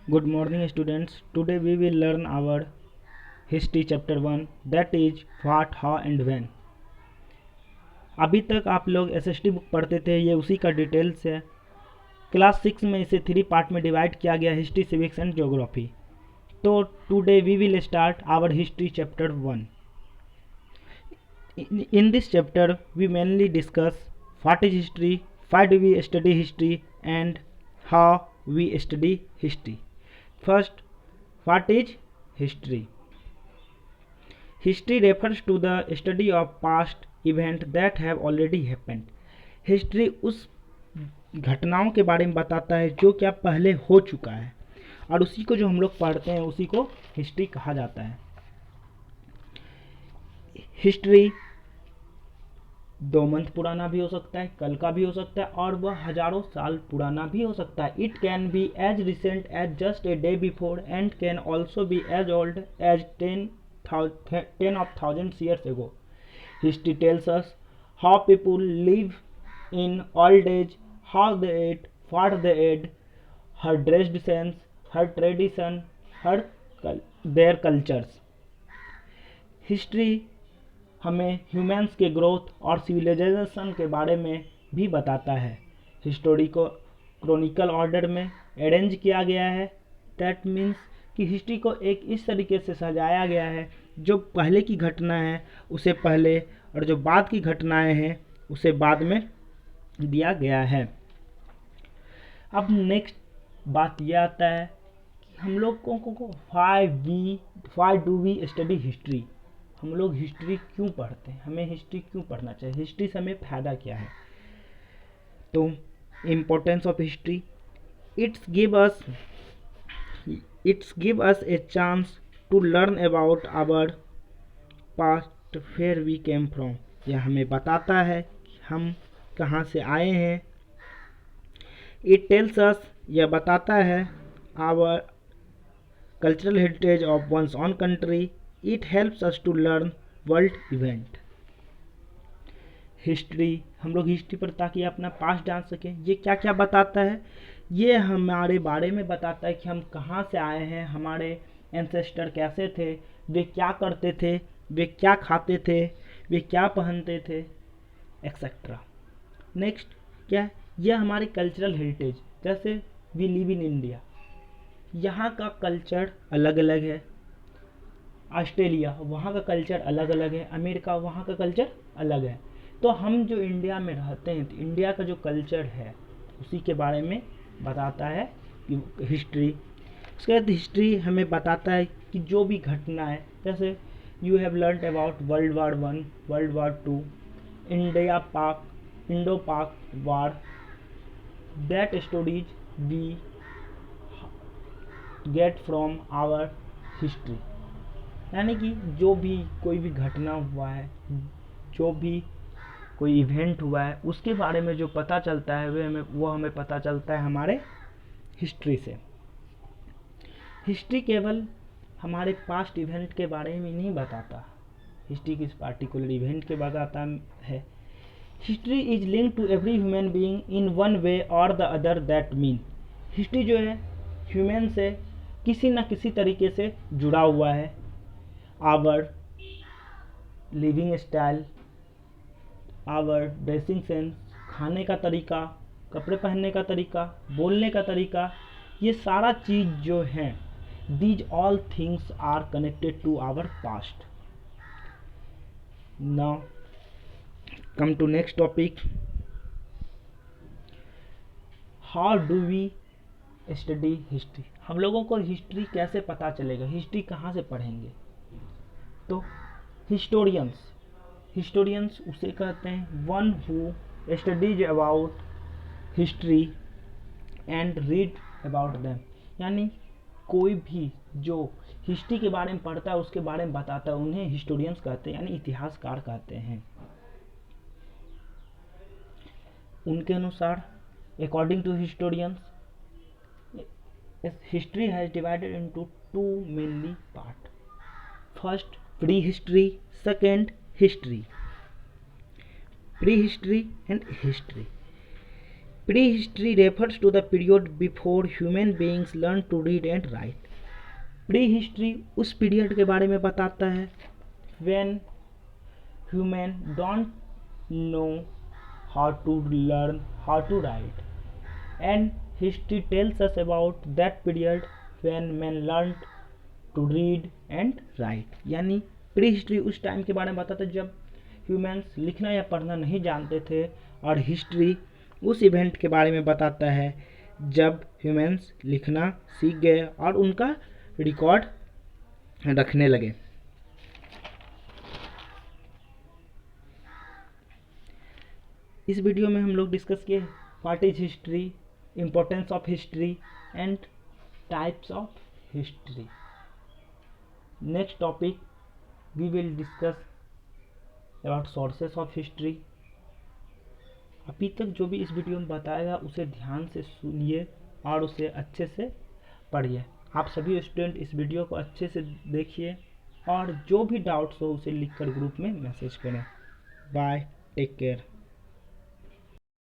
Good morning students. Today we will learn our history chapter 1, that is what, how and when. अभी तक आप लोग SST book पढ़ते थे, ये उसी का डिटेल्स है। क्लास 6 में इसे 3 पार्ट में डिवाइड किया गया, हिस्ट्री, सिविक्स एंड ज्योग्राफी। तो today we will start our history chapter 1. In this chapter we mainly discuss what is history, why do we study history and how we study history. First, what is history? History refers to the study of past events that have already happened. History उस घटनाओं के बारे में बताता है जो क्या पहले हो चुका है, और उसी को जो हम लोग पढ़ते हैं उसी को हिस्ट्री कहा जाता है। हिस्ट्री 2 मंथ पुराना भी हो सकता है, कल का भी हो सकता है, और वह हजारों साल पुराना भी हो सकता है। It can be as recent as just a day before and can also be as old as 10 of thousands years ago. History tells us how people live in old age, how they ate, what they ate, her dressed sense, her tradition, their cultures. History हमें humans के growth और civilisation के बारे में भी बताता है। History को क्रोनिकल ऑर्डर में अरेंज किया गया है। दैट मीन्स कि हिस्ट्री को एक इस तरीके से सजाया गया है, जो पहले की घटना है उसे पहले और जो बाद की घटनाएं हैं उसे बाद में दिया गया है। अब नेक्स्ट बात यह आता है कि हम लोग को why do we study history. हम लोग हिस्ट्री क्यों पढ़ते हैं, हमें हिस्ट्री क्यों पढ़ना चाहिए, हिस्ट्री से हमें फ़ायदा क्या है। तो importance of history, it's give us a chance to learn about our past, where we came from. यह हमें बताता है कि हम कहाँ से आए हैं। इट टेल्स अस, यह बताता है our cultural heritage of one's own country. It helps us to learn world event. History, हम लोग हिस्ट्री पर ताकि अपना पास्ट जान सकें। ये क्या क्या बताता है, ये हमारे बारे में बताता है कि हम कहाँ से आए हैं, हमारे एंसेस्टर कैसे थे, वे क्या करते थे, वे क्या खाते थे, वे क्या पहनते थे, एक्सेट्रा। नेक्स्ट क्या है, यह हमारी कल्चरल हेरिटेज। जैसे वी लिव इन इंडिया, यहाँ का कल्चर अलग अलग है। ऑस्ट्रेलिया, वहाँ का कल्चर अलग अलग है। अमेरिका, वहाँ का कल्चर अलग है। तो हम जो इंडिया में रहते हैं, तो इंडिया का जो कल्चर है उसी के बारे में बताता है हिस्ट्री। उसके बाद हिस्ट्री हमें बताता है कि जो भी घटना है, जैसे you have learn about world war 1, world war 2, Indo Pak war, that stories we get from our history. यानी कि जो भी कोई भी घटना हुआ है, जो भी कोई इवेंट हुआ है, उसके बारे में जो पता चलता है वो हमें पता चलता है हमारे हिस्ट्री से। हिस्ट्री केवल हमारे पास्ट इवेंट के बारे में नहीं बताता, हिस्ट्री किस पार्टिकुलर इवेंट के बताता है। History is link to every human being in one way और the other. That mean history जो है ह्यूमन से किसी न किसी तरीके से जुड़ा हुआ है। Our living style, our dressing sense, खाने का तरीका, कपड़े पहनने का तरीका, बोलने का तरीका, ये सारा चीज़ जो हैं, these all things are connected to our past. Now come to next topic, how do we study history. हम लोगों को हिस्ट्री कैसे पता चलेगा, हिस्ट्री कहाँ से पढ़ेंगे। तो हिस्टोरियंस उसे कहते हैं one who studies about history and read about them. यानी कोई भी जो हिस्ट्री के बारे में पढ़ता है, उसके बारे में बताता है, उन्हें हिस्टोरियंस कहते हैं, यानी इतिहासकार कहते हैं। उनके अनुसार, according to historians, history has divided into 2 mainly part. First prehistory, second history. Prehistory and history. Prehistory refers to the period before human beings learn to read and write. Prehistory उस period के बारे में बताता है when human don't know how to learn how to write, and history tells us about that period when men learned to read and write। यानी pre history उस time के बारे में बताता है जब ह्यूमंस लिखना या पढ़ना नहीं जानते थे, और हिस्ट्री उस इवेंट के बारे में बताता है जब ह्यूमंस लिखना सीख गए और उनका रिकॉर्ड रखने लगे। इस वीडियो में हम लोग डिस्कस किए what is history, importance of history and types of history. Next topic we will discuss about sources of history. अभी तक जो भी इस वीडियो में बताएगा उसे ध्यान से सुनिए और उसे अच्छे से पढ़िए। आप सभी स्टूडेंट इस वीडियो को अच्छे से देखिए और जो भी डाउट्स हो उसे लिखकर ग्रुप में मैसेज करें। Bye, take care.